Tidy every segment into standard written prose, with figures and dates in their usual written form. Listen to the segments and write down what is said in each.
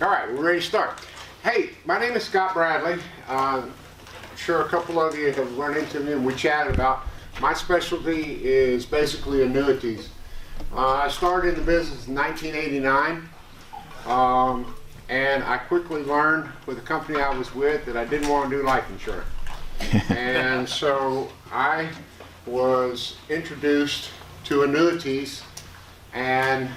All right, we're ready to start. Hey, my name is Scott Bradley. I'm sure a couple of you have run into me and we chatted about. My specialty is basically annuities. I started in the business in 1989, and I quickly learned with the company I was with that I didn't want to do life insurance. And so I was introduced to annuities and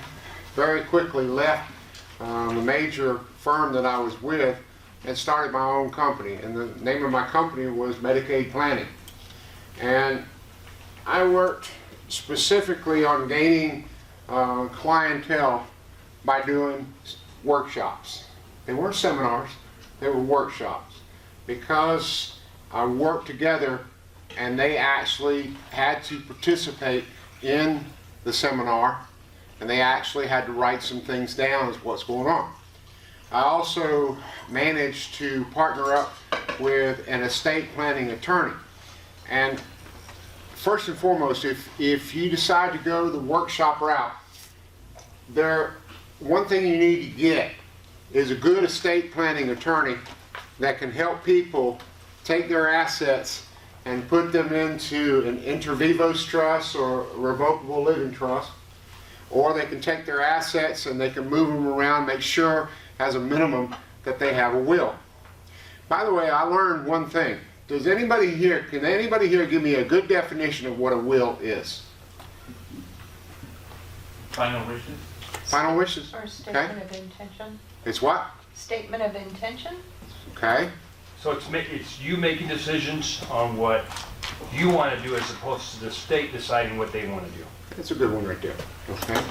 very quickly left the major firm that I was with and started my own company. And the name of my company was Medicaid Planning. And I worked specifically on gaining clientele by doing workshops. They weren't seminars, they were workshops, because I worked together and they actually had to participate in the seminar, and they actually had to write some things down as what's going on. I also managed to partner up with an estate planning attorney. And first and foremost, if you decide to go the workshop route, one thing you need to get is a good estate planning attorney that can help people take their assets and put them into an inter vivos trust or revocable living trust, or they can take their assets and they can move them around, make sure as a minimum that they have a will. By the way, I learned one thing. Can anybody here give me a good definition of what a will is? Final wishes? Final wishes? Or a statement of intention. It's what? Statement of intention. Okay. So it's you making decisions on what you want to do as opposed to the state deciding what they want to do. That's a good one right there. Okay.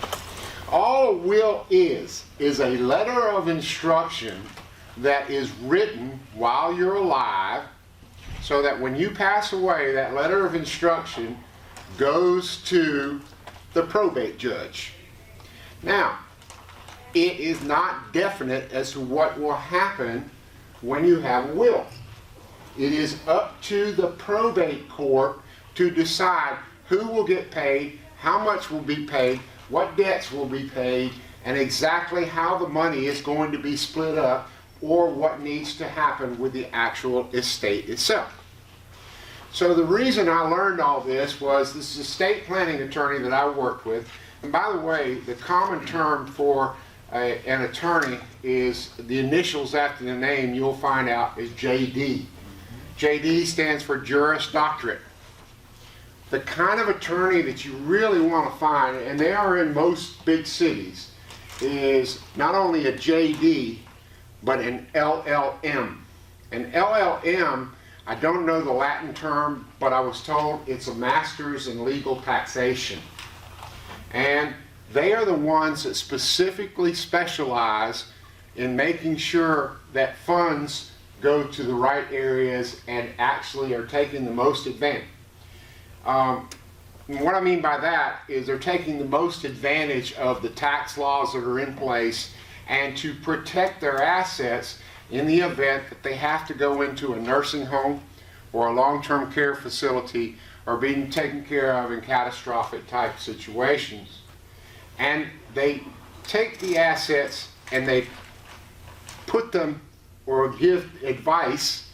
All a will is a letter of instruction that is written while you're alive, so that when you pass away, that letter of instruction goes to the probate judge. Now, it is not definite as to what will happen when you have a will. It is up to the probate court to decide who will get paid, how much will be paid, what debts will be paid, and exactly how the money is going to be split up, or what needs to happen with the actual estate itself. So the reason I learned all this was this estate planning attorney that I worked with. And by the way, the common term for an attorney is the initials after the name. You'll find out is JD. JD stands for Juris Doctorate. The kind of attorney that you really want to find, and they are in most big cities, is not only a JD, but an LLM. An LLM, I don't know the Latin term, but I was told it's a master's in legal taxation. And they are the ones that specifically specialize in making sure that funds go to the right areas and actually are taking the most advantage. What I mean by that is they're taking the most advantage of the tax laws that are in place and to protect their assets in the event that they have to go into a nursing home or a long-term care facility or being taken care of in catastrophic type situations. And they take the assets and they put them or give advice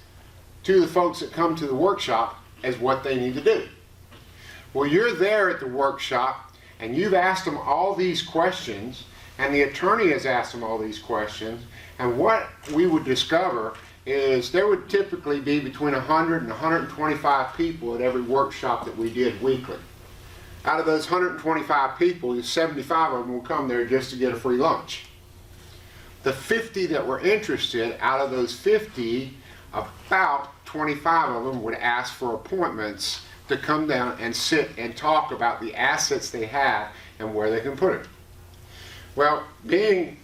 to the folks that come to the workshop as what they need to do. Well, you're there at the workshop and you've asked them all these questions, and the attorney has asked them all these questions, and what we would discover is there would typically be between 100 and 125 people at every workshop that we did weekly. Out of those 125 people, 75 of them will come there just to get a free lunch. The 50 that were interested, out of those 50, about 25 of them would ask for appointments to come down and sit and talk about the assets they have and where they can put it. Well, being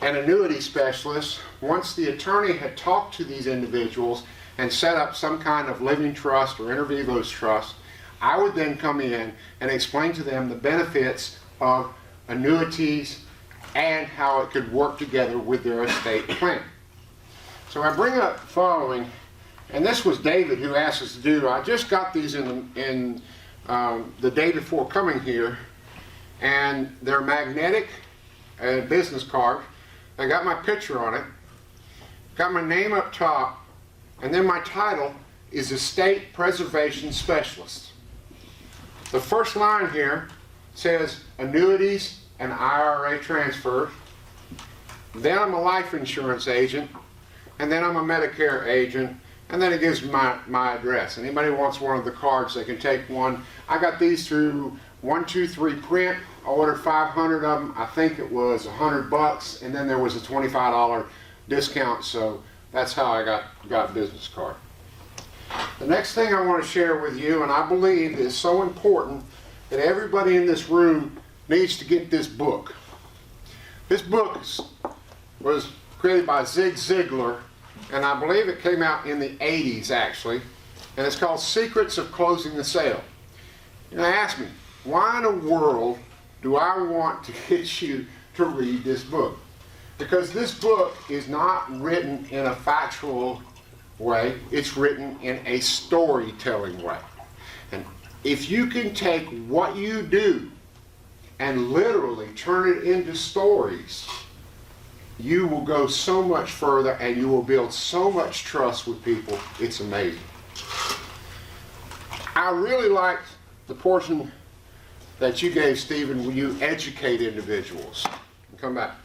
an annuity specialist, once the attorney had talked to these individuals and set up some kind of living trust or inter vivos trust, I would then come in and explain to them the benefits of annuities and how it could work together with their estate plan. So I bring up the following, and this was David who asked us to do. I just got these in the day before coming here, and they're magnetic business cards. I got my picture on it, got my name up top, and then my title is Estate Preservation Specialist. The first line here says annuities and IRA transfers. Then I'm a life insurance agent, and then I'm a Medicare agent, and then it gives me my address. Anybody wants one of the cards, they can take one. I got these through 123 Print. I ordered 500 of them. I think it was $100, and then there was a $25 discount, so that's how I got a business card. The next thing I want to share with you, and I believe is so important that everybody in this room needs to get this book. This book was created by Zig Ziglar, and I believe it came out in the 80s actually, and it's called Secrets of Closing the Sale. And ask me, why in the world do I want to get you to read this book? Because this book is not written in a factual way, it's written in a storytelling way. And if you can take what you do and literally turn it into stories, you will go so much further and you will build so much trust with people. It's amazing. I really liked the portion that you gave, Stephen, when you educate individuals. Come back.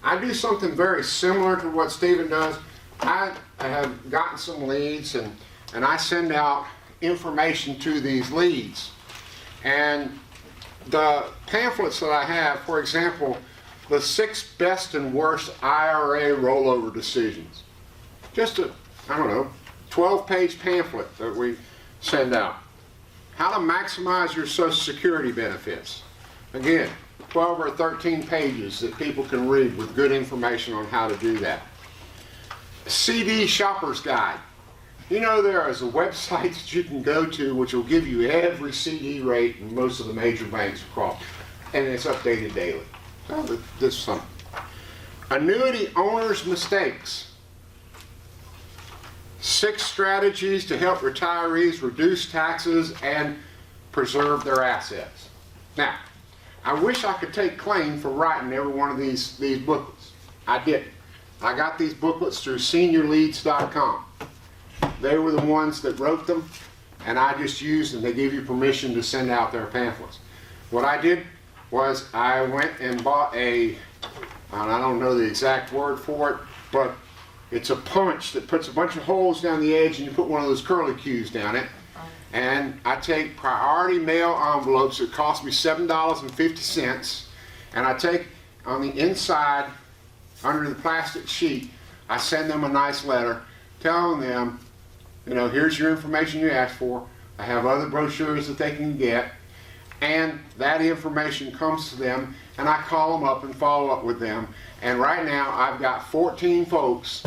I do something very similar to what Stephen does. I have gotten some leads and I send out information to these leads. And the pamphlets that I have, for example, the 6 best and worst IRA rollover decisions. Just a, 12-page pamphlet that we send out. How to maximize your Social Security benefits. Again, 12 or 13 pages that people can read with good information on how to do that. CD Shopper's Guide. You know, there is a website that you can go to which will give you every CD rate in most of the major banks across, and it's updated daily. So this is something. Annuity Owners' Mistakes. 6 strategies to help retirees reduce taxes and preserve their assets. Now, I wish I could take claim for writing every one of these booklets. I didn't. I got these booklets through seniorleads.com. They were the ones that wrote them, and I just used them. They give you permission to send out their pamphlets. What I did was I went and bought and I don't know the exact word for it, but it's a punch that puts a bunch of holes down the edge and you put one of those curlicues down it. And I take priority mail envelopes that cost me $7.50, and I take on the inside, under the plastic sheet, I send them a nice letter telling them, here's your information you asked for. I have other brochures that they can get, and that information comes to them, and I call them up and follow up with them. And right now I've got 14 folks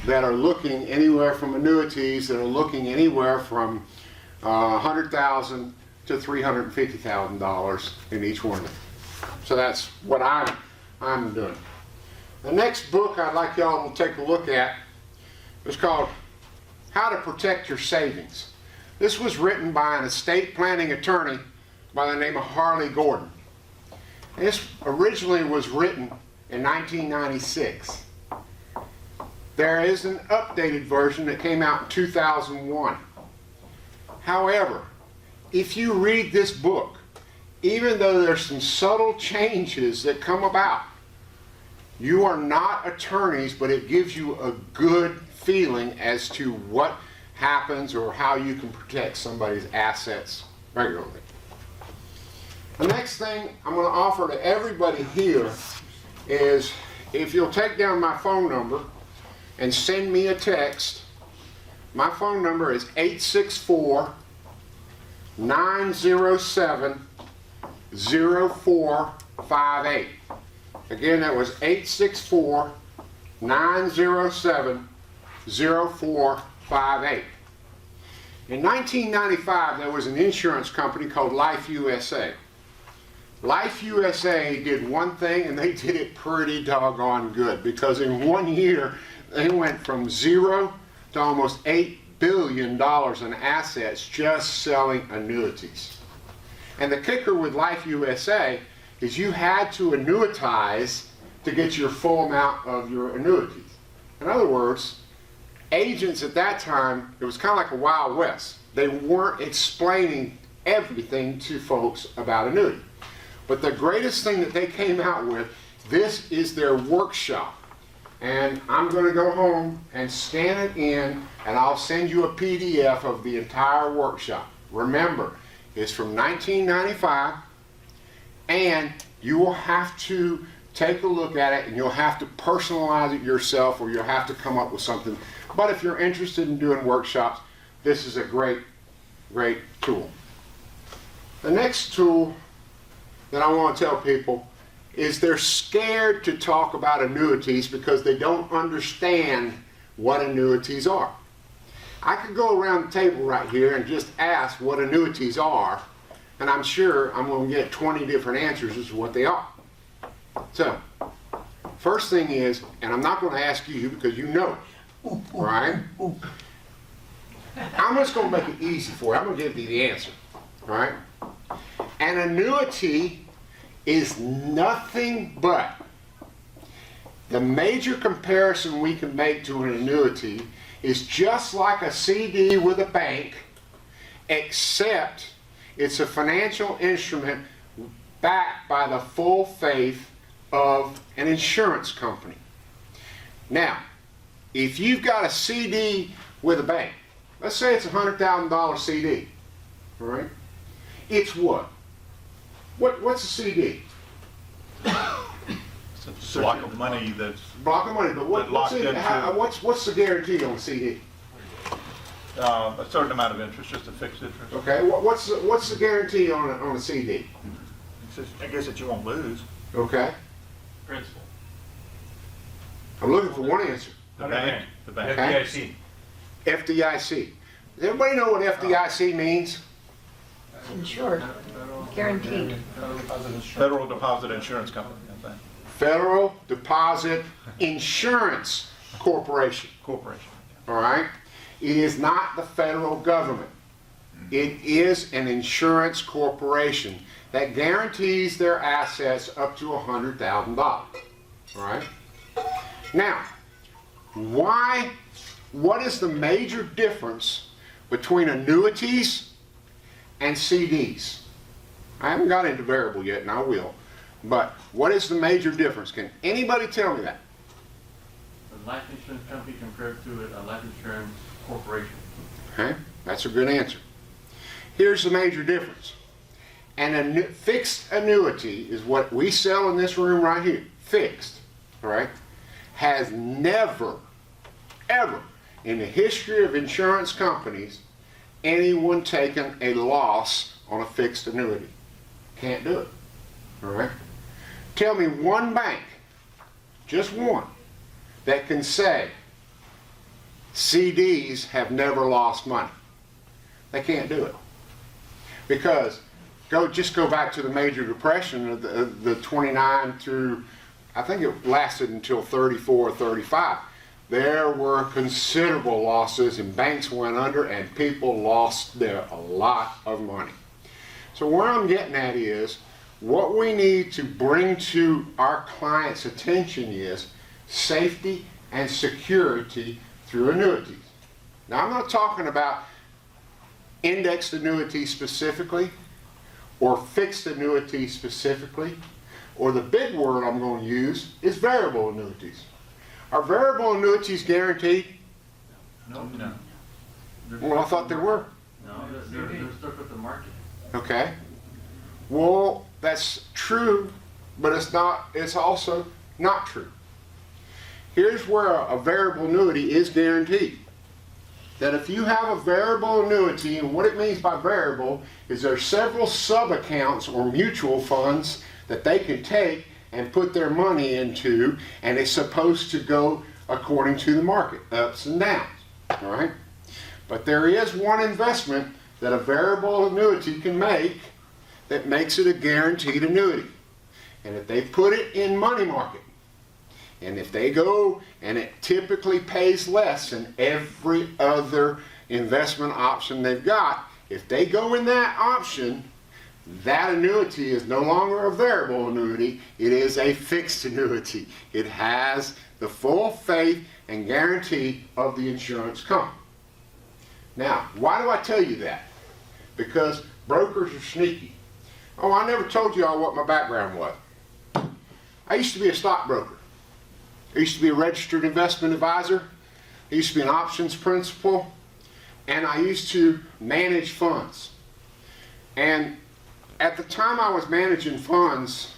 that are looking anywhere from annuities, that are looking anywhere from $100,000 to $350,000 in each one of them. So that's what I'm doing. The next book I'd like y'all to take a look at is called How to Protect Your Savings. This was written by an estate planning attorney by the name of Harley Gordon. This originally was written in 1996. There is an updated version that came out in 2001. However, if you read this book, even though there's some subtle changes that come about, you are not attorneys, but it gives you a good feeling as to what happens or how you can protect somebody's assets regularly. The next thing I'm going to offer to everybody here is, if you'll take down my phone number and send me a text. My phone number is 864-907-0458. Again, that was 864-907-0458. In 1995, there was an insurance company called Life USA. Life USA did one thing, and they did it pretty doggone good, because in 1 year, they went from 0 to almost $8 billion in assets just selling annuities. And the kicker with Life USA is you had to annuitize to get your full amount of your annuities. In other words, agents at that time, it was kind of like a Wild West. They weren't explaining everything to folks about annuity. But the greatest thing that they came out with, this is their workshop. And I'm going to go home and scan it in, and I'll send you a PDF of the entire workshop. Remember, it's from 1995, and you will have to take a look at it, and you'll have to personalize it yourself, or you'll have to come up with something. But if you're interested in doing workshops, this is a great, great tool. The next tool that I want to tell people is they're scared to talk about annuities because they don't understand what annuities are. I could go around the table right here and just ask what annuities are, and I'm sure I'm going to get 20 different answers as to what they are. So, first thing is, and I'm not going to ask you because you know it, right? I'm just going to make it easy for you. I'm going to give you the answer, right? An annuity is nothing but the major comparison we can make to an annuity is just like a CD with a bank, except it's a financial instrument backed by the full faith of an insurance company. Now, if you've got a CD with a bank, let's say it's a $100,000 CD, all right? It's what? What's a CD? It's a block of money that's Block of money, but locked into- what's the guarantee on a CD? a certain amount of interest, just a fixed interest. Okay, what's the guarantee on a CD? It's just, I guess that you won't lose. Okay, Principal. I'm looking for one answer. The bank, the bank. FDIC. FDIC. Does everybody know what FDIC means? Insured, guaranteed. Federal Deposit Insurance Company, I think. Federal Deposit Insurance Corporation. Corporation. All right? It is not the federal government. It is an insurance corporation that guarantees their assets up to $100,000. All right? Now, what is the major difference between annuities and CDs? I haven't got into variable yet, and I will. But what is the major difference? Can anybody tell me that? A life insurance company compared to a life insurance corporation. Okay, that's a good answer. Here's the major difference. Fixed annuity is what we sell in this room right here. Fixed, all right? Has never, ever, in the history of insurance companies, anyone taken a loss on a fixed annuity. Can't do it, all right? Tell me one bank, just one, that can say CDs have never lost money. They can't do it. Because just go back to the major depression of the 29 through, I think it lasted until 34 or 35. There were considerable losses and banks went under and people lost a lot of money. So where I'm getting at is, what we need to bring to our clients' attention is safety and security through annuities. Now I'm not talking about indexed annuities specifically, or fixed annuities specifically, or the big word I'm going to use is variable annuities. Are variable annuities guaranteed? No. Well, I thought they were. No, they're stuck with the market. Okay. Well, that's true, but it's also not true. Here's where a variable annuity is guaranteed. That if you have a variable annuity, and what it means by variable is there are several sub-accounts or mutual funds that they can take and put their money into, and it's supposed to go according to the market, ups and downs, all right? But there is one investment that a variable annuity can make that makes it a guaranteed annuity. And if they put it in money market, and if they go, and it typically pays less than every other investment option they've got, if they go in that option, that annuity is no longer a variable annuity, it is a fixed annuity. It has the full faith and guarantee of the insurance company. Now, why do I tell you that? Because brokers are sneaky. Oh, I never told you all what my background was. I used to be a stockbroker. I used to be a registered investment advisor. I used to be an options principal. And I used to manage funds. And at the time I was managing funds,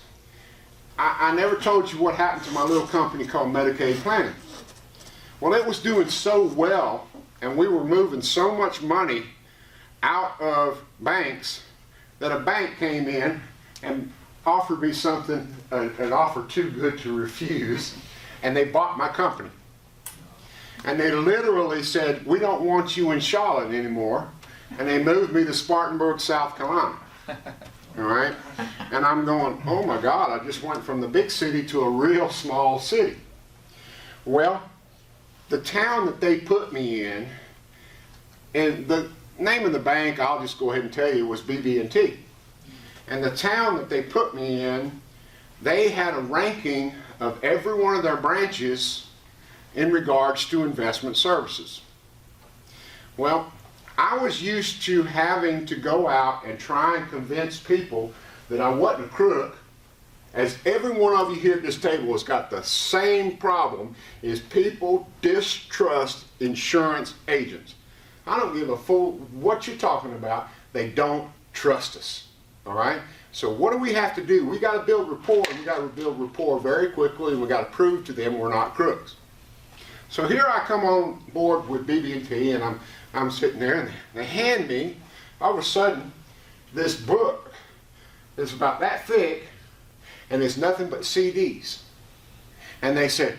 I never told you what happened to my little company called Medicaid Planning. Well, it was doing so well, and we were moving so much money out of banks that a bank came in and offered me something, an offer too good to refuse, and they bought my company. And they literally said, we don't want you in Charlotte anymore, and they moved me to Spartanburg, South Carolina. All right? And I'm going, oh my God, I just went from the big city to a real small city. Well, the town that they put me in, and the name of the bank, I'll just go ahead and tell you, was BB&T. And the town that they put me in, they had a ranking of every one of their branches in regards to investment services. Well, I was used to having to go out and try and convince people that I wasn't a crook, as every one of you here at this table has got the same problem, is people distrust insurance agents. I don't give a fool what you're talking about. They don't trust us. All right? So what do we have to do? We got to build rapport, and we got to build rapport very quickly, and we got to prove to them we're not crooks. So here I come on board with BB&T, and I'm sitting there, and they hand me, all of a sudden, this book that's about that thick, and it's nothing but CDs. And they said,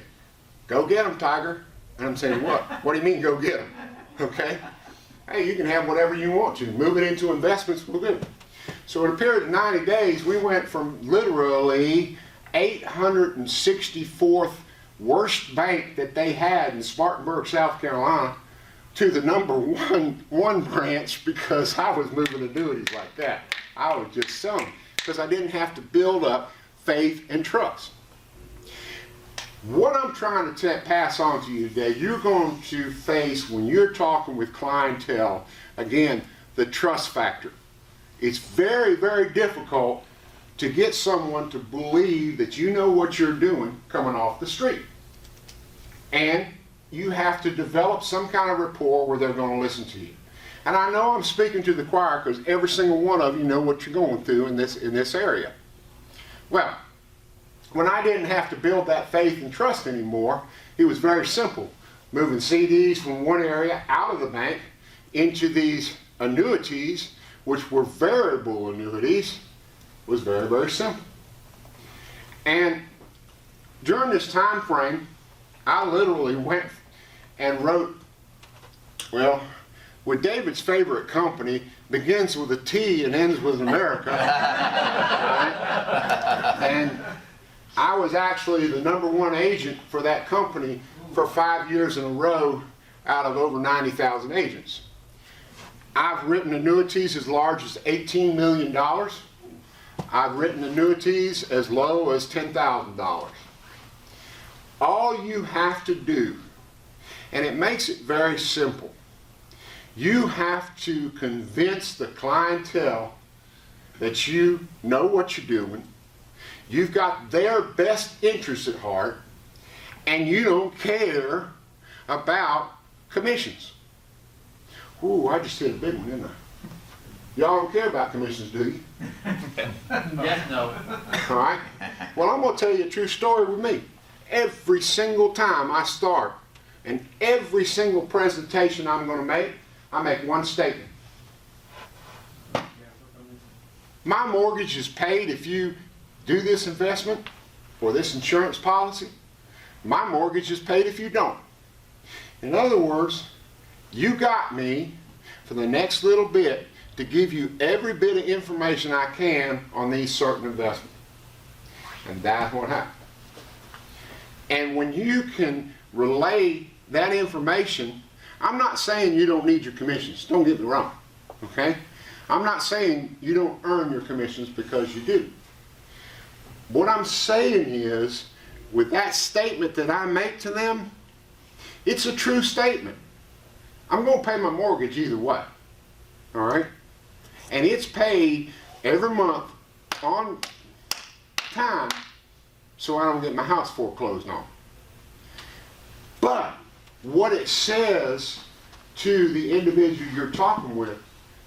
go get them, Tiger. And I'm saying, what? What do you mean, go get them? Okay? Hey, you can have whatever you want to. Move it into investments, we'll do it. So in a period of 90 days, we went from literally 864th worst bank that they had in Spartanburg, South Carolina, to the number one branch, because I was moving annuities like that. I was just selling because I didn't have to build up faith and trust. What I'm trying to pass on to you today, you're going to face, when you're talking with clientele, again, the trust factor. It's very, very difficult to get someone to believe that you know what you're doing coming off the street. And you have to develop some kind of rapport where they're going to listen to you. And I know I'm speaking to the choir because every single one of you know what you're going through in this area. Well, when I didn't have to build that faith and trust anymore, it was very simple. Moving CDs from one area out of the bank into these annuities, which were variable annuities, was very, very simple. And during this time frame, I literally went and wrote, well, with David's favorite company, begins with a T and ends with America. Right? And I was actually the #1 agent for that company for 5 years in a row out of over 90,000 agents. I've written annuities as large as $18 million. I've written annuities as low as $10,000. All you have to do, and it makes it very simple, you have to convince the clientele that you know what you're doing, you've got their best interests at heart, and you don't care about commissions. Ooh, I just hit a big one, didn't I? Y'all don't care about commissions, do you? Yes, no. All right? Well, I'm going to tell you a true story with me. Every single time I start, and every single presentation I'm going to make, I make one statement. My mortgage is paid if you do this investment or this insurance policy. My mortgage is paid if you don't. In other words, you got me for the next little bit to give you every bit of information I can on these certain investments. And that's what happened. And when you can relay that information, I'm not saying you don't need your commissions. Don't get me wrong. Okay? I'm not saying you don't earn your commissions, because you do. What I'm saying is, with that statement that I make to them, it's a true statement. I'm going to pay my mortgage either way, all right? And it's paid every month on time, so I don't get my house foreclosed on. But what it says to the individual you're talking with,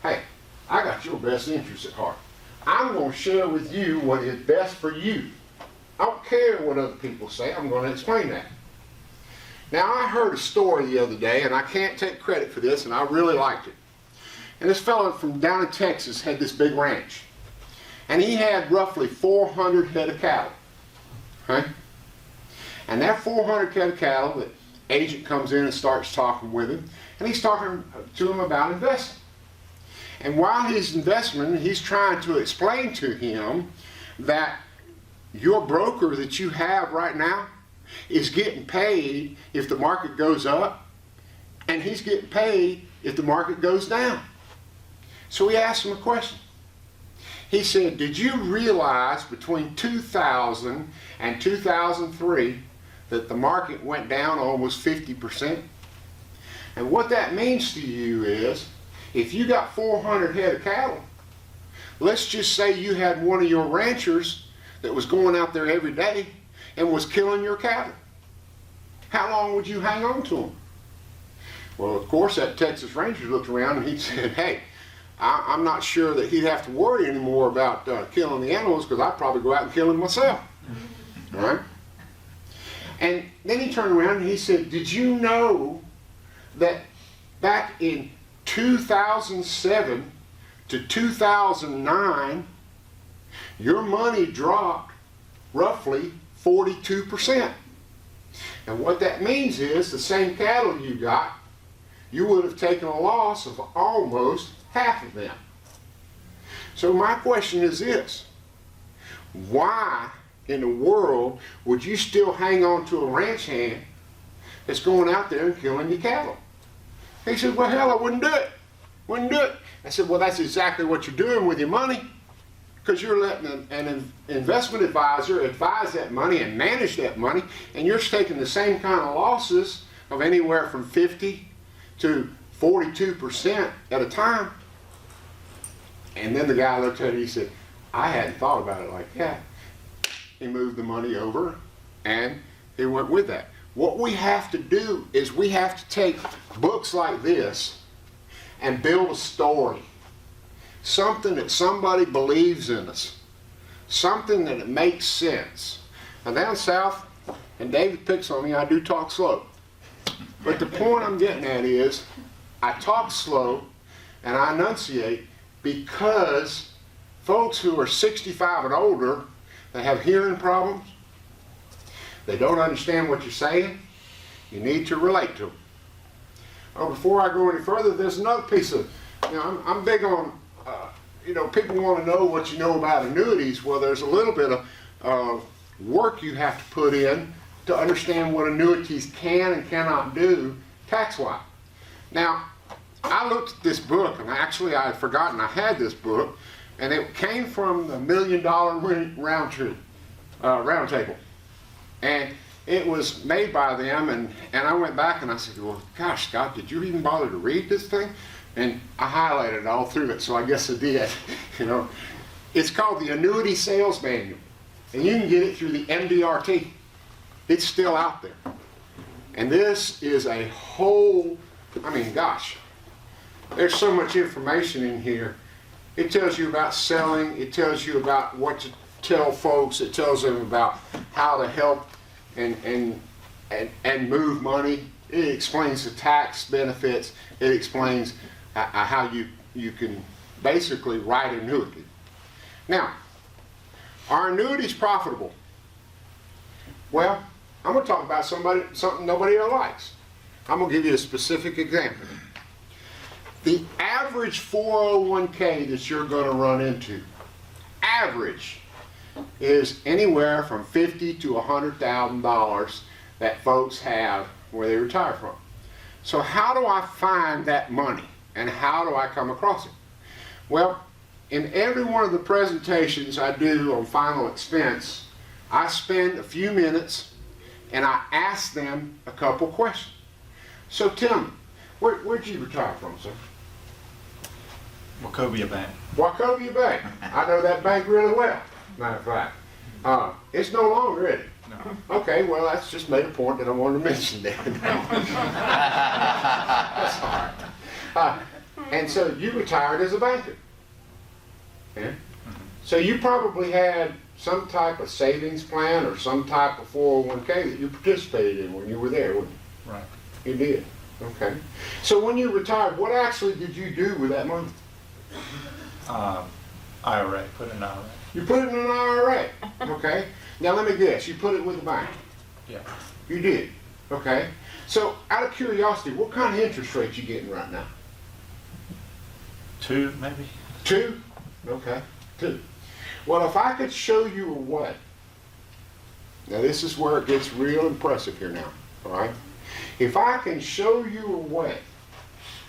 hey, I got your best interest at heart. I'm going to share with you what is best for you. I don't care what other people say, I'm going to explain that. Now, I heard a story the other day, and I can't take credit for this, and I really liked it. And this fellow from down in Texas had this big ranch. And he had roughly 400 head of cattle. Okay? And that 400 head of cattle, the agent comes in and starts talking with him, and he's talking to him about investing. And while he's investing, he's trying to explain to him that your broker that you have right now is getting paid if the market goes up, and he's getting paid if the market goes down. So he asked him a question. He said, did you realize between 2000 and 2003 that the market went down almost 50%? And what that means to you is, if you got 400 head of cattle, let's just say you had one of your ranchers that was going out there every day and was killing your cattle. How long would you hang on to them? Well, of course, that Texas Ranger looked around and he said, hey, I'm not sure that he'd have to worry anymore about killing the animals, because I'd probably go out and kill them myself. All right? And then he turned around and he said, did you know that back in 2007 to 2009, your money dropped roughly 42%. And what that means is, the same cattle you got, you would have taken a loss of almost half of them. So my question is this: why in the world would you still hang on to a ranch hand that's going out there and killing your cattle? He said, well, hell, I wouldn't do it. Wouldn't do it. I said, well, that's exactly what you're doing with your money, because you're letting an investment advisor advise that money and manage that money, and you're taking the same kind of losses of anywhere from 50 to 42% at a time. And then the guy looked at it, he said, I hadn't thought about it like that. He moved the money over and he went with that. What we have to do is we have to take books like this and build a story. Something that somebody believes in us. Something that it makes sense. Now down south, and David picks on me, I do talk slow. But the point I'm getting at is, I talk slow and I enunciate because folks who are 65 and older that have hearing problems, they don't understand what you're saying, you need to relate to them. Oh, before I go any further, there's another piece of, I'm big on, people want to know what you know about annuities. Well, there's a little bit of work you have to put in to understand what annuities can and cannot do tax-wise. Now, I looked at this book, and actually I had forgotten I had this book, and it came from the $1 Million Round Table. And it was made by them, and I went back and I said, well, gosh, Scott, did you even bother to read this thing? And I highlighted all through it, so I guess I did. It's called the Annuity Sales Manual, and you can get it through the MDRT. It's still out there. And this is a whole, gosh, there's so much information in here. It tells you about selling, it tells you about what to tell folks, it tells them about how to help and move money. It explains the tax benefits. It explains how you can basically write an annuity. Now, are annuities profitable? Well, I'm going to talk about something nobody else likes. I'm going to give you a specific example. The average 401k that you're going to run into, average, is anywhere from $50,000 to $100,000 that folks have where they retire from. So how do I find that money, and how do I come across it? Well, in every one of the presentations I do on final expense, I spend a few minutes and I ask them a couple questions. So tell me, where'd you retire from, sir? Wachovia Bank. Wachovia Bank. I know that bank really well, matter of fact. It's no longer, is it? No. Okay, well, that's just made a point that I wanted to mention then. That's all right. And so you retired as a banker. Yeah? So you probably had some type of savings plan or some type of 401k that you participated in when you were there, wouldn't you? Right. You did. Okay. So when you retired, what actually did you do with that money? IRA, put in an IRA. You put it in an IRA. Okay. Now let me guess, you put it with the bank. Yeah. You did. Okay. So out of curiosity, what kind of interest rate you getting right now? 2, maybe? 2? Okay. 2. Well, if I could show you a way. Now this is where it gets real impressive here now. All right. If I can show you a way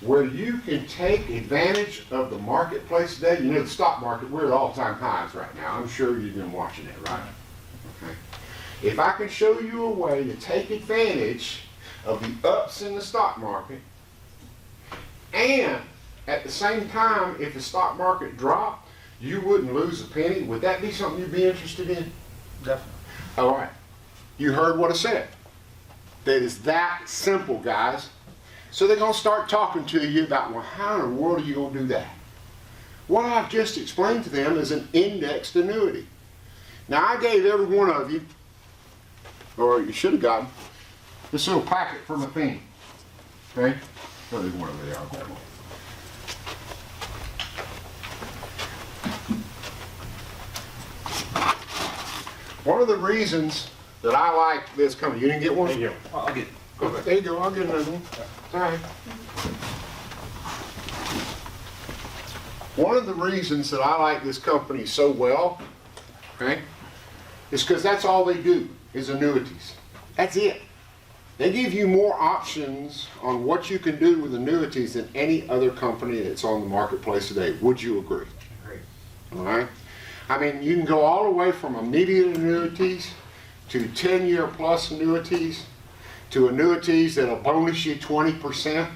where you can take advantage of the marketplace today, you know the stock market, we're at all-time highs right now. I'm sure you've been watching it, right? Okay. If I can show you a way to take advantage of the ups in the stock market, and at the same time, if the stock market dropped, you wouldn't lose a penny, would that be something you'd be interested in? Definitely. All right. You heard what I said. That is that simple, guys. So they're going to start talking to you about, well, how in the world are you going to do that? What I've just explained to them is an indexed annuity. Now, I gave every one of you, or you should have gotten, this little packet from a thing. Okay? Oh, there's one over there. I'll grab one. One of the reasons that I like this company, you didn't get one? There you go. I'll get it. Okay, there you go, I'll get another one. All right. One of the reasons that I like this company so well, okay, is because that's all they do, is annuities. That's it. They give you more options on what you can do with annuities than any other company that's on the marketplace today. Would you agree? Agree. All right. I mean, you can go all the way from immediate annuities to 10-year plus annuities, to annuities that'll bonus you 20%,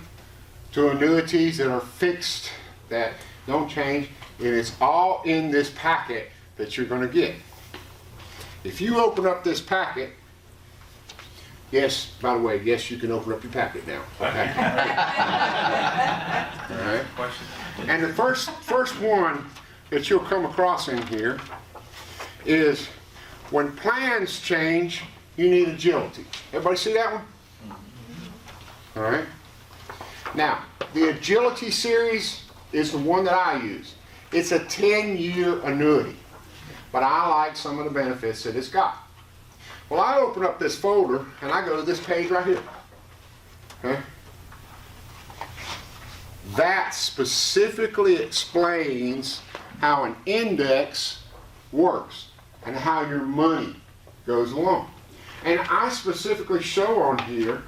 to annuities that are fixed, that don't change, and it's all in this packet that you're going to get. If you open up this packet, yes, by the way, yes, you can open up your packet now. Okay? All right. Question? And the first one that you'll come across in here is when plans change, you need agility. Everybody see that one? All right. Now, the agility series is the one that I use. It's a 10-year annuity, but I like some of the benefits that it's got. Well, I open up this folder and I go to this page right here. Okay? That specifically explains how an index works and how your money goes along. And I specifically show on here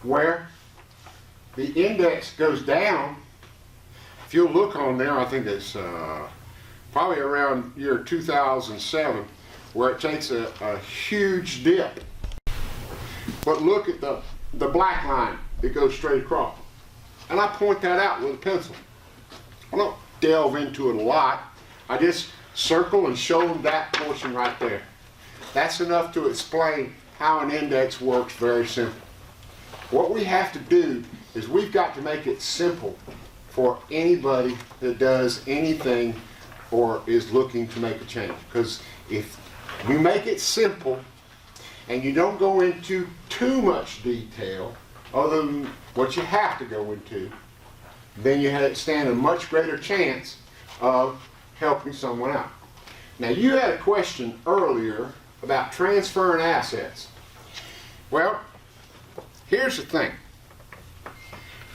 where the index goes down. If you'll look on there, I think it's probably around year 2007, where it takes a huge dip. But look at the black line that goes straight across. And I point that out with a pencil. I don't delve into it a lot. I just circle and show them that portion right there. That's enough to explain how an index works very simple. What we have to do is we've got to make it simple for anybody that does anything or is looking to make a change. Because if you make it simple and you don't go into too much detail other than what you have to go into, then you stand a much greater chance of helping someone out. Now, you had a question earlier about transferring assets. Well, here's the thing.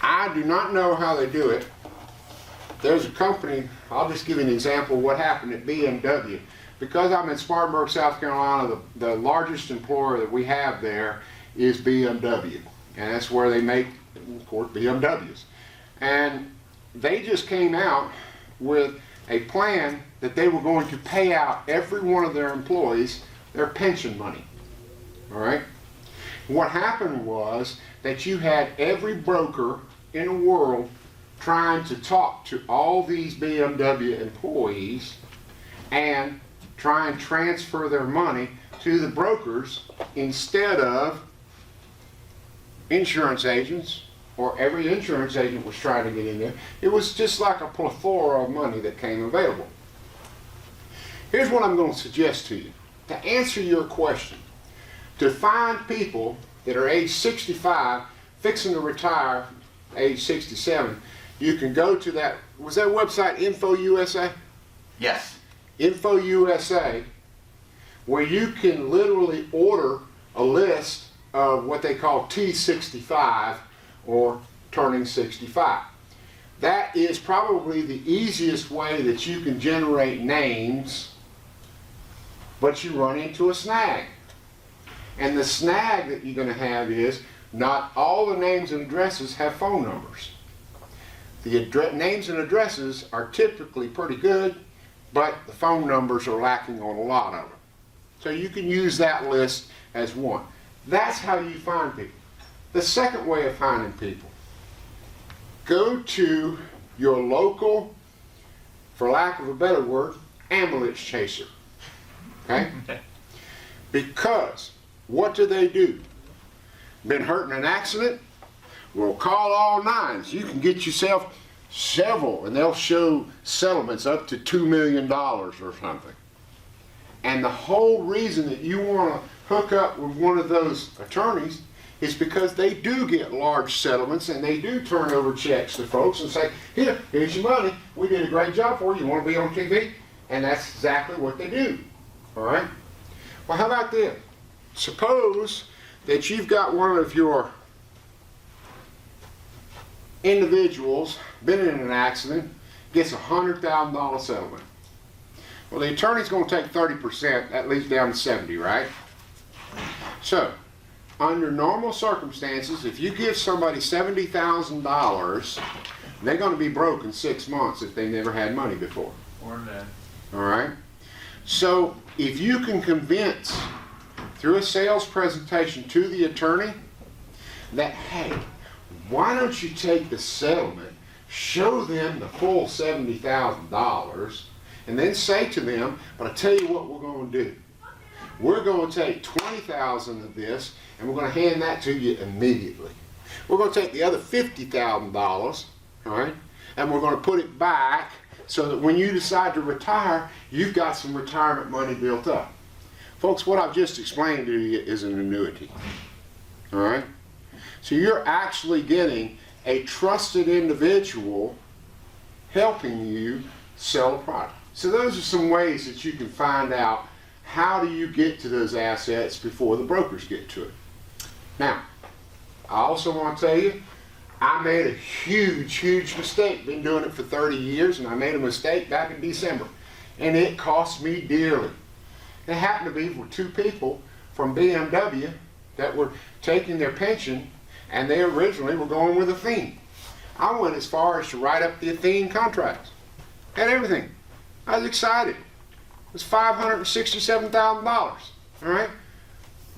I do not know how they do it. There's a company, I'll just give you an example of what happened at BMW. Because I'm in Spartanburg, South Carolina, the largest employer that we have there is BMW. And that's where they make, of course, BMWs. And they just came out with a plan that they were going to pay out every one of their employees their pension money. All right? What happened was that you had every broker in the world trying to talk to all these BMW employees and try and transfer their money to the brokers instead of insurance agents, or every insurance agent was trying to get in there. It was just like a plethora of money that came available. Here's what I'm going to suggest to you. To answer your question, to find people that are age 65, fixing to retire age 67, you can go to that, was that website InfoUSA? Yes. InfoUSA, where you can literally order a list of what they call T65, or turning 65. That is probably the easiest way that you can generate names, but you run into a snag. And the snag that you're going to have is not all the names and addresses have phone numbers. The names and addresses are typically pretty good, but the phone numbers are lacking on a lot of them. So you can use that list as one. That's how you find people. The second way of finding people, go to your local, for lack of a better word, ambulance chaser. Okay? Because what do? Been hurt in an accident? Well, call all nines. You can get yourself several, and they'll show settlements up to $2 million or something. And the whole reason that you want to hook up with one of those attorneys is because they do get large settlements, and they do turn over checks to folks and say, here's your money. We did a great job for you. You want to be on TV? And that's exactly what they do. All right? Well, how about this? Suppose that you've got one of your individuals been in an accident, gets a $100,000 settlement. Well, the attorney's going to take 30%. That leaves down to 70, right? So, under normal circumstances, if you give somebody $70,000, they're going to be broke in 6 months if they never had money before. Or that. All right? So, if you can convince, through a sales presentation to the attorney, that, hey, why don't you take the settlement, show them the full $70,000, and then say to them, but I tell you what we're going to do. We're going to take $20,000 of this, and we're going to hand that to you immediately. We're going to take the other $50,000, all right, and we're going to put it back so that when you decide to retire, you've got some retirement money built up. Folks, what I've just explained to you is an annuity, all right? So you're actually getting a trusted individual helping you sell a product. So those are some ways that you can find out how do you get to those assets before the brokers get to it. Now, I also want to tell you, I made a huge mistake. Been doing it for 30 years, and I made a mistake back in December. And it cost me dearly. It happened to be for two people from BMW that were taking their pension, and they originally were going with Athene. I went as far as to write up the Athene contracts and everything. I was excited. It was $567,000. All right,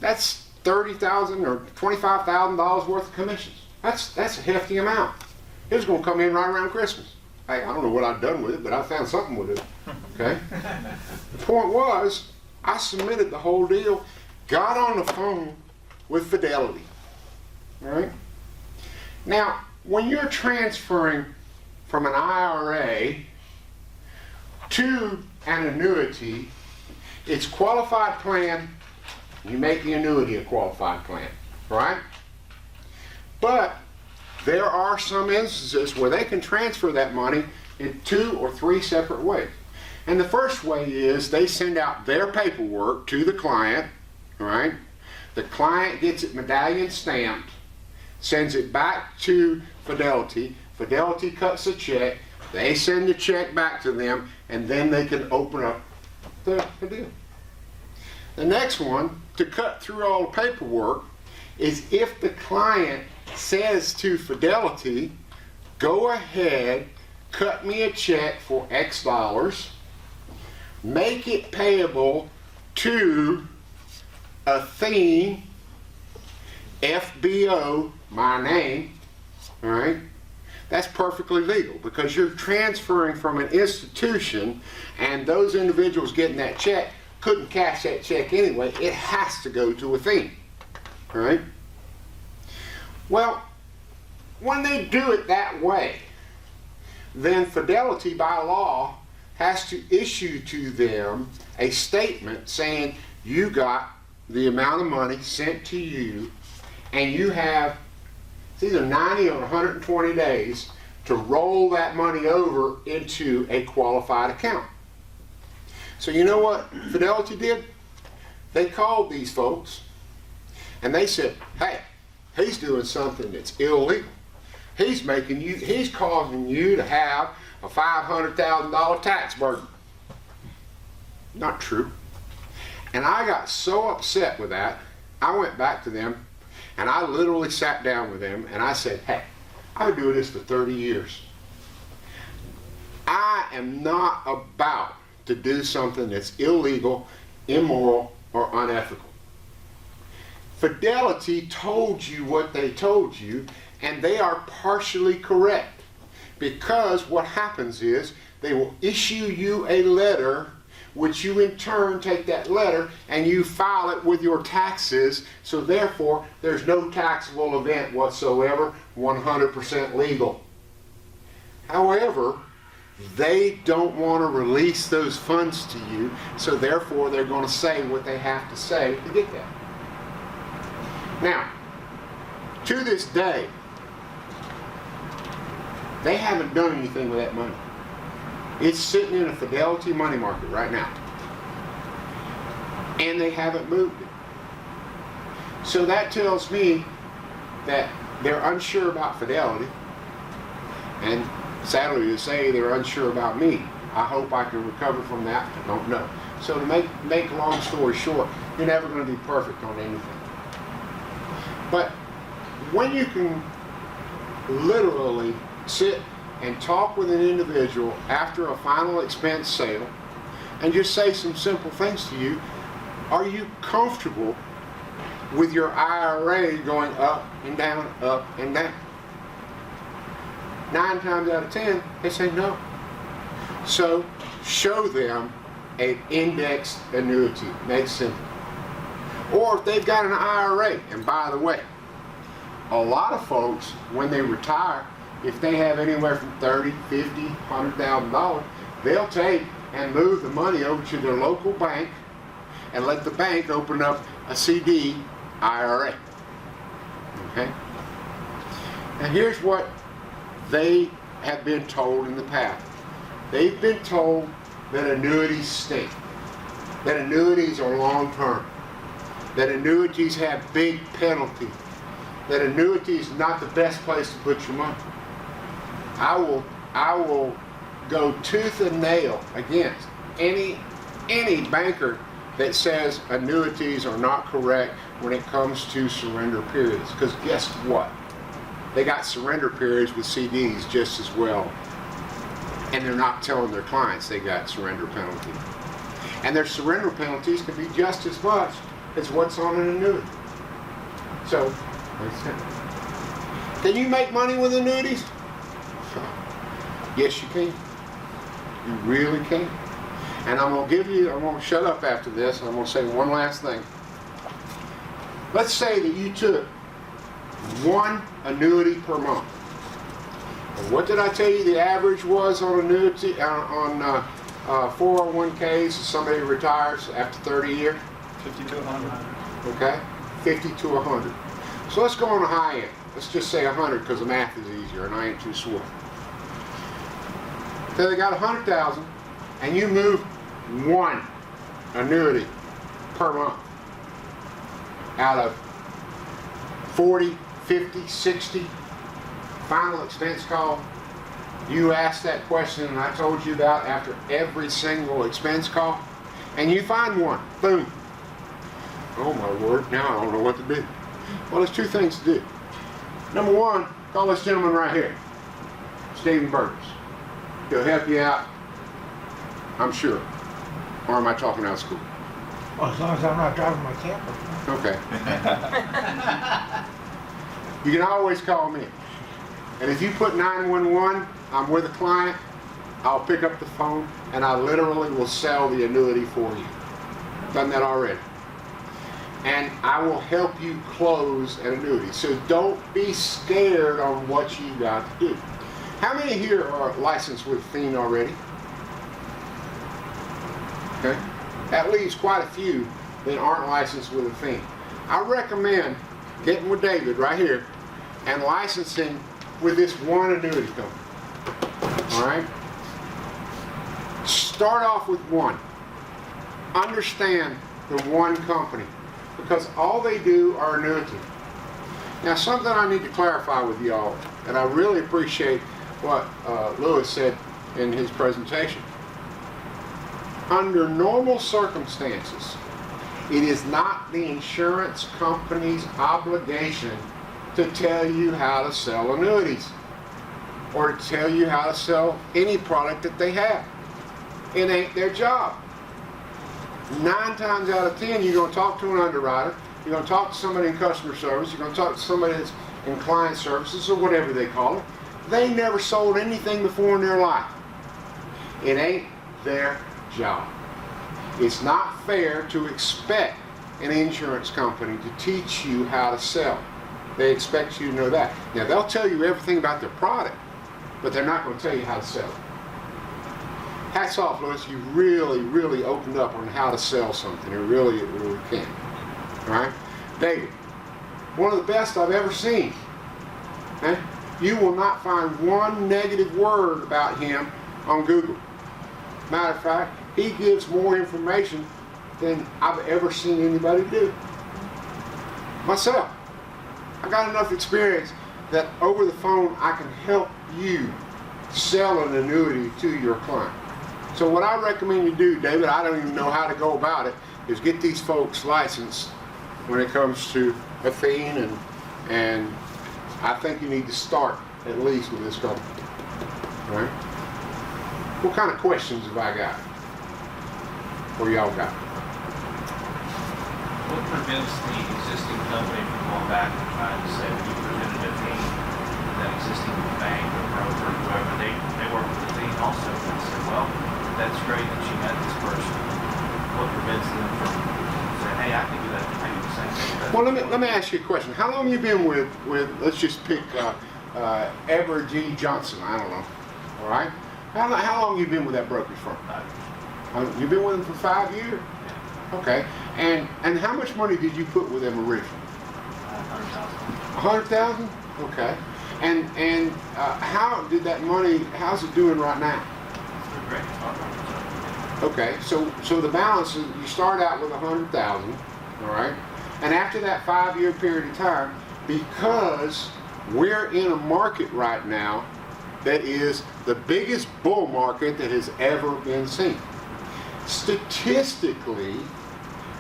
that's $30,000 or $25,000 worth of commissions. That's a hefty amount. It was going to come in right around Christmas. Hey, I don't know what I've done with it, but I found something with it. Okay. The point was, I submitted the whole deal, got on the phone with Fidelity. All right. Now, when you're transferring from an IRA to an annuity, it's qualified plan. You make the annuity a qualified plan, right? But there are some instances where they can transfer that money in 2 or 3 separate ways. And the first way is they send out their paperwork to the client, all right? The client gets it medallion stamped, sends it back to Fidelity. Fidelity cuts a check. They send the check back to them, and then they can open up the deal. The next one, to cut through all the paperwork, is if the client says to Fidelity, go ahead, cut me a check for X dollars, make it payable to Athene, FBO, my name, all right? That's perfectly legal because you're transferring from an institution, and those individuals getting that check couldn't cash that check anyway. It has to go to Athene, all right? Well, when they do it that way, then Fidelity by law has to issue to them a statement saying you got the amount of money sent to you, and you have, it's either 90 or 120 days to roll that money over into a qualified account. So you know what Fidelity did? They called these folks and they said, hey, he's doing something that's illegal. He's causing you to have a $500,000 tax burden. Not true. And I got so upset with that, I went back to them and I literally sat down with them and I said, hey, I've been doing this for 30 years. I am not about to do something that's illegal, immoral, or unethical. Fidelity told you what they told you, and they are partially correct. Because what happens is they will issue you a letter, which you in turn take that letter and you file it with your taxes, so therefore there's no taxable event whatsoever, 100% legal. However, they don't want to release those funds to you, so therefore they're going to say what they have to say to get that. Now, to this day, they haven't done anything with that money. It's sitting in a Fidelity money market right now. And they haven't moved it. So that tells me that they're unsure about Fidelity. And sadly to say, they're unsure about me. I hope I can recover from that. I don't know. So to make a long story short, you're never going to be perfect on anything. But when you can literally sit and talk with an individual after a final expense sale and just say some simple things to you, are you comfortable with your IRA going up and down, up and down? 9 times out of 10, they say no. So show them an indexed annuity, makes sense. Or if they've got an IRA, and by the way, a lot of folks, when they retire, if they have anywhere from $30, $50, $100,000, they'll take and move the money over to their local bank and let the bank open up a CD IRA. Okay? And here's what they have been told in the past. They've been told that annuities stink, that annuities are long-term, that annuities have big penalties, that annuities is not the best place to put your money. I will go tooth and nail against any banker that says annuities are not correct when it comes to surrender periods. Because guess what? They got surrender periods with CDs just as well. And they're not telling their clients they got surrender penalties. And their surrender penalties can be just as much as what's on an annuity. So, can you make money with annuities? Yes, you can. You really can. And I'm going to shut up after this. I'm going to say one last thing. Let's say that you took one annuity per month. And what did I tell you the average was on annuity, on 401ks if somebody retires after 30 years? 50 to 100. Okay? 50 to 100. So let's go on the high end. Let's just say 100 because the math is easier and I ain't too sore. So they got 100,000 and you move one annuity per month out of 40, 50, 60 final expense call. You asked that question and I told you about after every single expense call, and you find one. Boom. Oh my word, now I don't know what to do. Well, there's 2 things to do. Number 1, call this gentleman right here, Stephen Burgess. He'll help you out, I'm sure. Or am I talking out of school? Well, as long as I'm not driving my camper. Okay. You can always call me. And if you put 911, I'm with a client, I'll pick up the phone and I literally will sell the annuity for you. Done that already. And I will help you close an annuity. So don't be scared on what you got to do. How many here are licensed with Fiend already? Okay. That leaves quite a few that aren't licensed with a Fiend. I recommend getting with David right here and licensing with this One Annuity company. All right? Start off with one. Understand the one company, because all they do are annuity. Now, something I need to clarify with y'all, and I really appreciate what Lewis said in his presentation. Under normal circumstances, it is not the insurance company's obligation to tell you how to sell annuities or to tell you how to sell any product that they have. It ain't their job. 9 times out of 10, you're going to talk to an underwriter, you're going to talk to somebody in customer service, you're going to talk to somebody that's in client services or whatever they call it. They never sold anything before in their life. It ain't their job. It's not fair to expect an insurance company to teach you how to sell. They expect you to know that. Now, they'll tell you everything about their product, but they're not going to tell you how to sell it. Hats off, Lewis. You really, really opened up on how to sell something. It really can. All right? David, one of the best I've ever seen. Okay? You will not find one negative word about him on Google. Matter of fact, he gives more information than I've ever seen anybody do. Myself, I got enough experience that over the phone I can help you sell an annuity to your client. So what I recommend you do, David, I don't even know how to go about it, is get these folks licensed when it comes to a Fiend, and I think you need to start at least with this company. All right? What kind of questions have I got? Or y'all got? What prevents the existing company from going back and trying to say, we presented a Fiend, that existing bank or broker or whoever, they work with the Fiend also. And I said, well, that's great that you met this person. What prevents them from saying, hey, I can do that, I can do the same thing? Well, let me ask you a question. How long have you been with let's just pick Everett G. Johnson, I don't know, all right? How long have you been with that brokerage firm? You've been with them for 5 years? Okay. And how much money did you put with them originally? 100,000. 100,000? Okay. And how did that money, how's it doing right now? It's great. Okay, so the balance is, you start out with 100,000, all right? And after that 5-year period of time, because we're in a market right now that is the biggest bull market that has ever been seen. Statistically,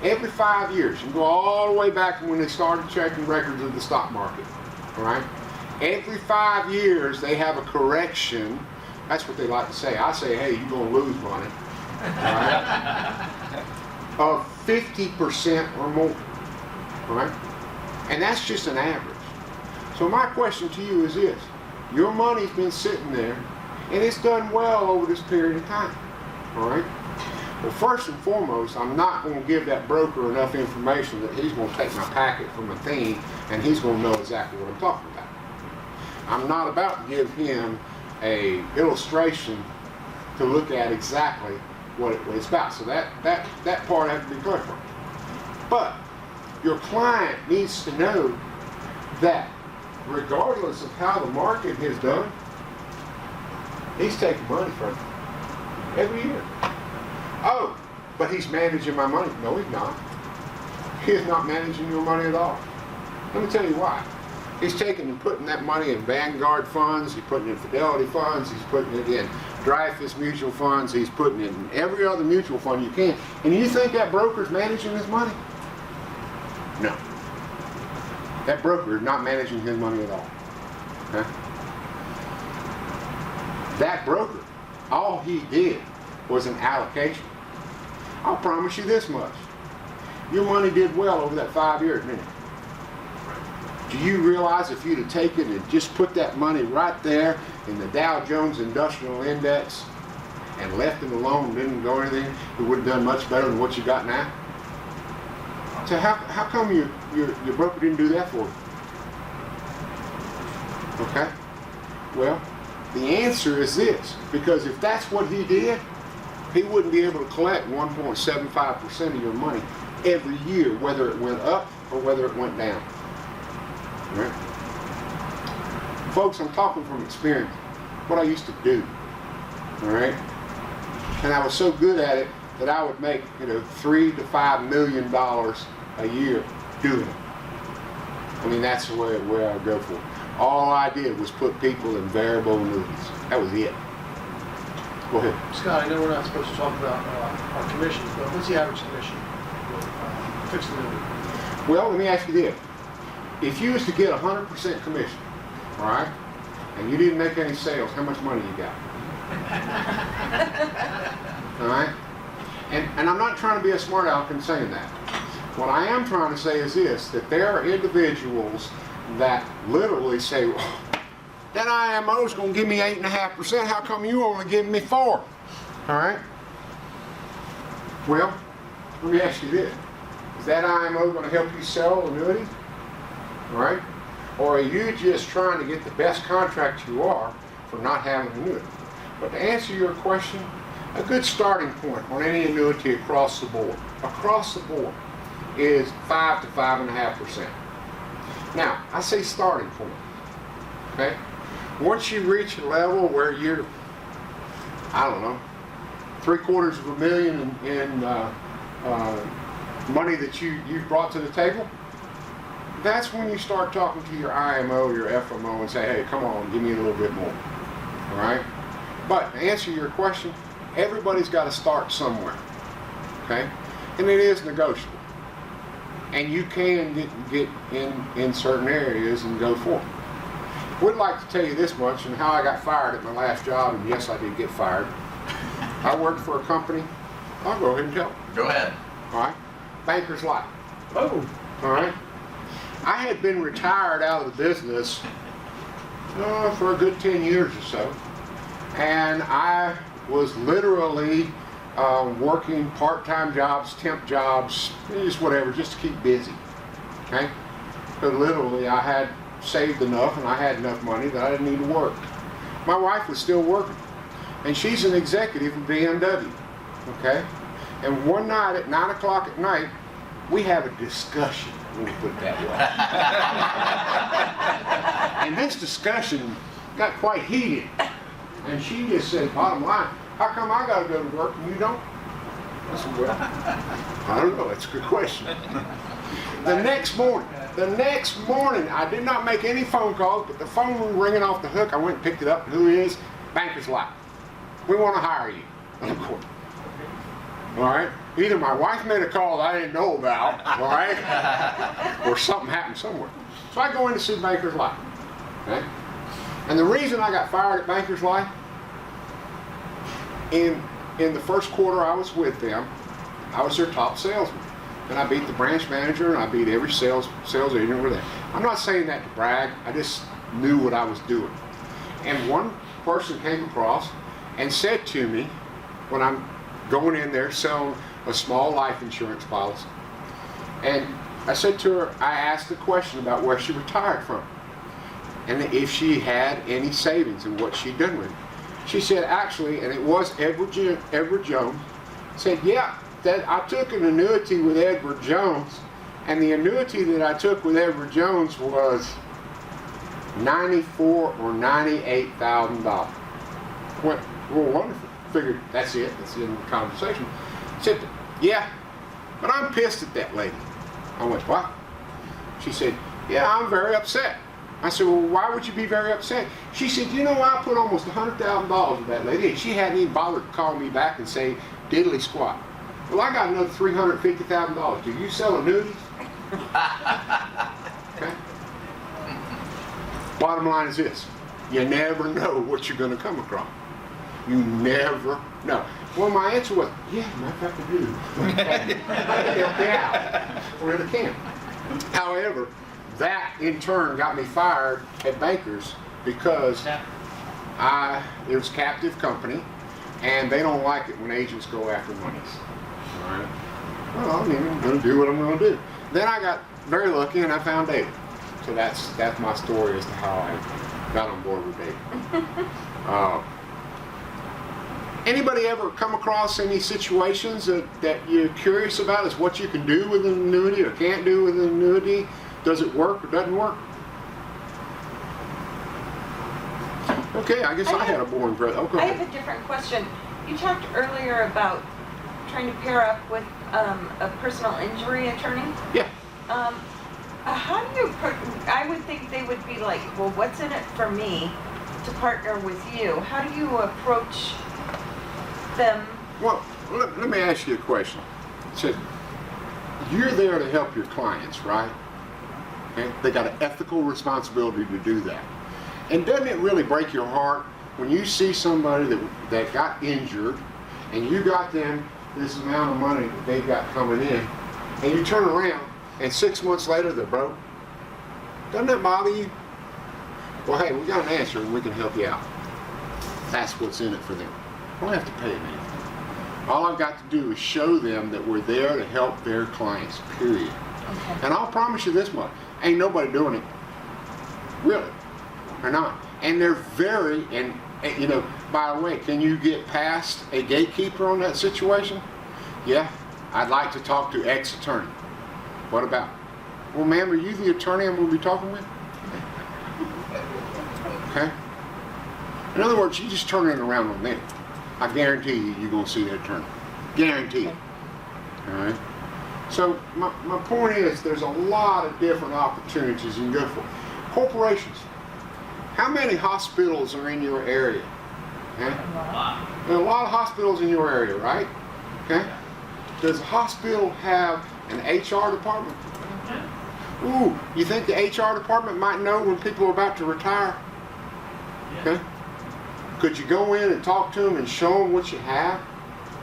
every 5 years, you can go all the way back to when they started checking records of the stock market, all right? Every 5 years, they have a correction. That's what they like to say. I say, hey, you're going to lose money. All right? Of 50% or more. All right? And that's just an average. So my question to you is this. Your money's been sitting there, and it's done well over this period of time. All right? Well, first and foremost, I'm not going to give that broker enough information that he's going to take my packet from a thing, and he's going to know exactly what I'm talking about. I'm not about to give him a illustration to look at exactly what it's about. So that part has to be clarified. But your client needs to know that regardless of how the market has done, he's taking money from you every year. Oh, but he's managing my money. No, he's not. He is not managing your money at all. Let me tell you why. He's taking and putting that money in Vanguard funds, he's putting it in Fidelity funds, he's putting it in Dreyfus mutual funds, he's putting it in every other mutual fund you can. And you think that broker's managing his money? No. That broker is not managing his money at all. Okay? That broker all he did was an allocation. I'll promise you this much. Your money did well over that 5 years, didn't it? Do you realize if you'd have taken and just put that money right there in the Dow Jones Industrial Index and left it alone and didn't go anything, it would have done much better than what you got now? So how come your broker didn't do that for you? Okay? Well, the answer is this. Because if that's what he did, he wouldn't be able to collect 1.75% of your money every year, whether it went up or whether it went down. Right? Folks, I'm talking from experience. What I used to do. All right? And I was so good at it that I would make, $3 to $5 million a year doing it. I mean, that's the way I go for it. All I did was put people in variable annuities. That was it. Go ahead. Scott, I know we're not supposed to talk about our commissions, but what's the average commission with fixed annuity? Well, let me ask you this. If you was to get 100% commission, all right, and you didn't make any sales, how much money you got? All right? And I'm not trying to be a smart aleck in saying that. What I am trying to say is this, that there are individuals that literally say, well, that IMO is going to give me 8.5%, how come you only giving me 4? All right? Well, let me ask you this. Is that IMO going to help you sell annuities? All right? Or are you just trying to get the best contract you are for not having an annuity? But to answer your question, a good starting point on any annuity across the board is 5 to 5.5%. Now, I say starting point, okay? Once you reach a level where you're, I don't know, $750,000 in money that you've brought to the table, that's when you start talking to your IMO, your FMO, and say, hey, come on, give me a little bit more, all right? But to answer your question, everybody's got to start somewhere, okay? And it is negotiable. And you can get in certain areas and go for it. Would like to tell you this much and how I got fired at my last job, and yes, I did get fired. I worked for a company. I'll go ahead and tell. Go ahead. All right? Banker's Life. Oh, All right? I had been retired out of the business for a good 10 years or so. And I was literally working part-time jobs, temp jobs, just whatever, just to keep busy. Okay? But literally, I had saved enough and I had enough money that I didn't need to work. My wife was still working, and she's an executive in BMW. Okay? And one night at 9 o'clock at night, we have a discussion, let me put it that way. And this discussion got quite heated. And she just said, bottom line, how come I got to go to work and you don't? I said, well, I don't know. That's a good question. The next morning, I did not make any phone calls, but the phone was ringing off the hook. I went and picked it up. Who is? Banker's Life. We want to hire you. Of course. All right? Either my wife made a call that I didn't know about, all right? Or something happened somewhere. So I go in to see Banker's Life. Okay? And the reason I got fired at Banker's Life, in the first quarter I was with them, I was their top salesman. And I beat the branch manager and I beat every sales agent over there. I'm not saying that to brag, I just knew what I was doing. And one person came across and said to me, when I'm going in there selling a small life insurance policy, and I said to her, I asked a question about where she retired from and if she had any savings and what she'd done with it. She said, actually, and it was Edward Jones, said, yeah, that I took an annuity with Edward Jones, and the annuity that I took with Edward Jones was $94,000 or $98,000. Went, well, wonderful. Figured that's it. That's the end of the conversation. Said, yeah, but I'm pissed at that lady. I went, what? She said, yeah, I'm very upset. I said, well, why would you be very upset? She said, you know, I put almost $100,000 with that lady, and she hadn't even bothered to call me back and say diddly squat. Well, I got another $350,000. Do you sell annuities? Okay. Bottom line is this. You never know what you're going to come across. You never know. Well, my answer was, yeah, matter of fact, I do. I can help you out. I really can. However, that in turn got me fired at Bankers because it was a captive company, and they don't like it when agents go after monies. All right. Well, I mean, I'm going to do what I'm going to do. Then I got very lucky and I found David. So that's my story as to how I got on board with David. Anybody ever come across any situations that you're curious about as what you can do with an annuity or can't do with an annuity? Does it work or doesn't work? Okay, I guess I had a boring breath. Okay. I have a different question. You talked earlier about trying to pair up with a personal injury attorney. Yeah. How do you, I would think they would be like, well, what's in it for me to partner with you? How do you approach them? Well, let me ask you a question. So, you're there to help your clients, right? Okay? They got an ethical responsibility to do that. And doesn't it really break your heart when you see somebody that got injured and you got them this amount of money that they've got coming in, and you turn around and 6 months later they're broke? Doesn't that bother you? Well, hey, we got an answer and we can help you out. That's what's in it for them. I don't have to pay them anything. All I've got to do is show them that we're there to help their clients, period. Okay. And I'll promise you this much, ain't nobody doing it. Really. They're not. And they're very, and you know, by the way, can you get past a gatekeeper on that situation? Yeah, I'd like to talk to X-attorney. What about? Well, ma'am, are you the attorney I'm going to be talking with? Okay? In other words, you just turn it around on them. I guarantee you're going to see that attorney. Guarantee it. All right? So my point is there's a lot of different opportunities you can go for. Corporations. How many hospitals are in your area? Okay? There are a lot of hospitals in your area, right? Okay? Does a hospital have an HR department? Ooh, you think the HR department might know when people are about to retire? Okay? Could you go in and talk to them and show them what you have?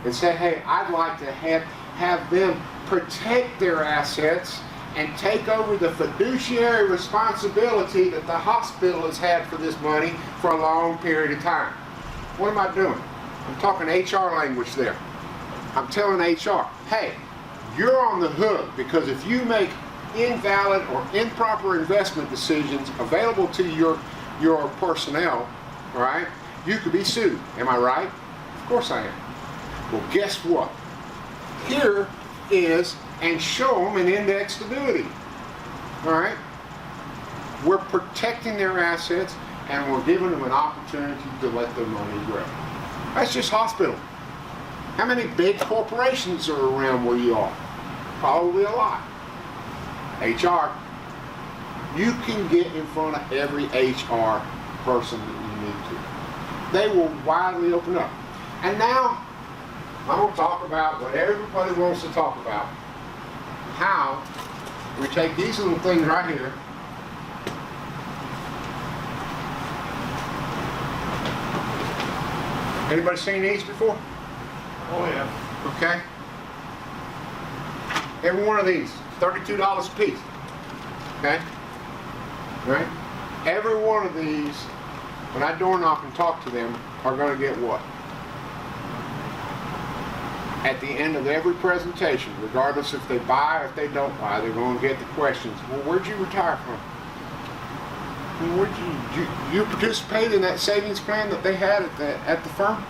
And say, hey, I'd like to have them protect their assets and take over the fiduciary responsibility that the hospital has had for this money for a long period of time. What am I doing? I'm talking HR language there. I'm telling HR, hey, you're on the hook because if you make invalid or improper investment decisions available to your personnel, all right, you could be sued. Am I right? Of course I am. Well, guess what? Here is, and show them an indexed annuity. All right? We're protecting their assets and we're giving them an opportunity to let their money grow. That's just hospital. How many big corporations are around where you are? Probably a lot. HR. You can get in front of every HR person that you need to. They will widely open up. And now, I'm going to talk about what everybody wants to talk about. How we take these little things right here. Anybody seen these before? Oh, yeah. Okay. Every one of these, $32 a piece. Okay? Right? Every one of these, when I door knock and talk to them, are going to get what? At the end of every presentation, regardless if they buy or if they don't buy, they're going to get the questions. Well, where'd you retire from? Well, where'd you participate in that savings plan that they had at the firm?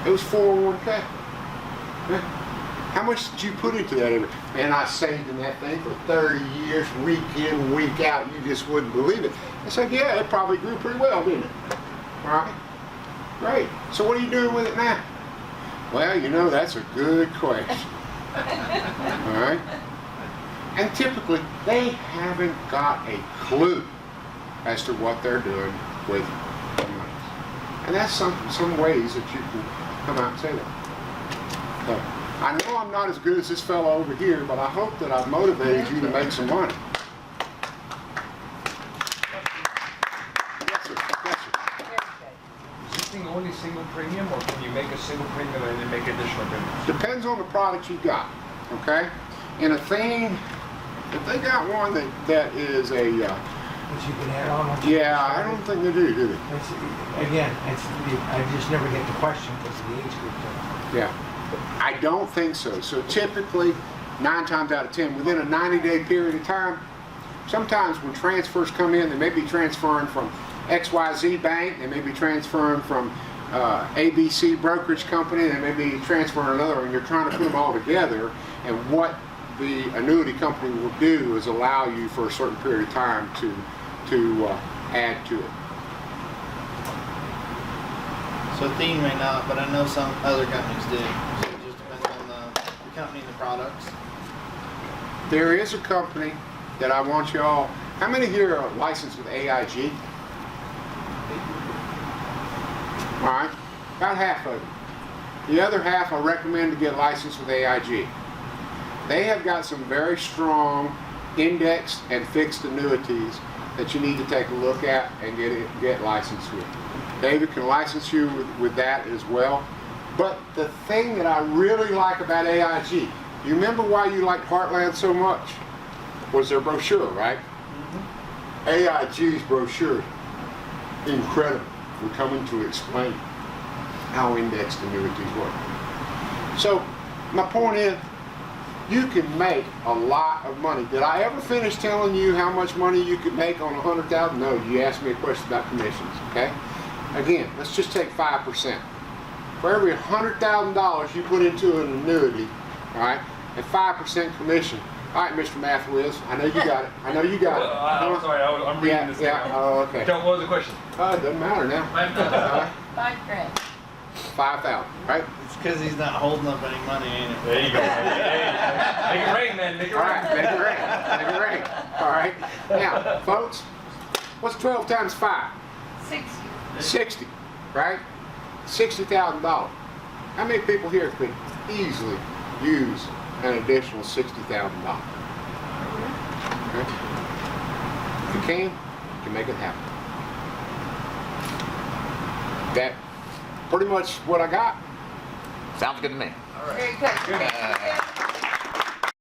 It was 401k. Yeah. How much did you put into that every? Man, I saved in that thing for 30 years, week in, week out. You just wouldn't believe it. I said, yeah, it probably grew pretty well, didn't it? All right. Great. So what are you doing with it now? Well, you know, that's a good question. All right? And typically, they haven't got a clue as to what they're doing with the money. And that's some ways that you can come out and say that. So, I know I'm not as good as this fellow over here, but I hope that I've motivated you to make some money. Yes, sir. Yes, sir. Existing premium, or can you make a single premium and then make additional premiums? Depends on the product you got, okay? In a thing, if they got one that is a, Which you can add on. once you yeah, start I it. don't think they do they? It's, again, I just never get the question because of the age group. Yeah, I don't think so. So typically, 9 times out of 10, within a 90-day period of time, sometimes when transfers come in, they may be transferring from XYZ Bank, they may be transferring from ABC Brokerage Company, they may be transferring another, and you're trying to put them all together, and what the annuity company will do is allow you for a certain period of time to add to it. So Theme may not, but I know some other companies do. So it just depends on the company and the products. There is a company that I want you all, how many here are licensed with AIG? All right, about half of them. The other half I recommend to get licensed with AIG. They have got some very strong indexed and fixed annuities that you need to take a look at and get licensed with. David can license you with that as well. But the thing that I really like about AIG, you remember why you liked Heartland so much? Was their brochure, right? AIG's brochure, incredible. We're coming to explain how indexed annuities work. So my point is, you can make a lot of money. Did I ever finish telling you how much money you could make on $100,000? No, you asked me a question about commissions, okay? Again, let's just take 5%. For every $100,000 you put into an annuity, all right, at 5% commission. All right, Mr. Math Whiz, I know you got it. I know you got it. I'm sorry, I'm reading this Yeah, thing. oh, okay. What was the question? It doesn't matter now. $5,000. 5,000, right? It's because he's not holding up any money, ain't it? There you go. Hey, make it rain, man. Make it All right, rain. make it rain, make it rain. All right. Now, folks, what's 12 times 5? 60. 60, right? $60,000. How many people here could easily use an additional $60,000? Okay. If you can make it happen. That pretty much what I got. Sounds good to me. Very good. Thank you.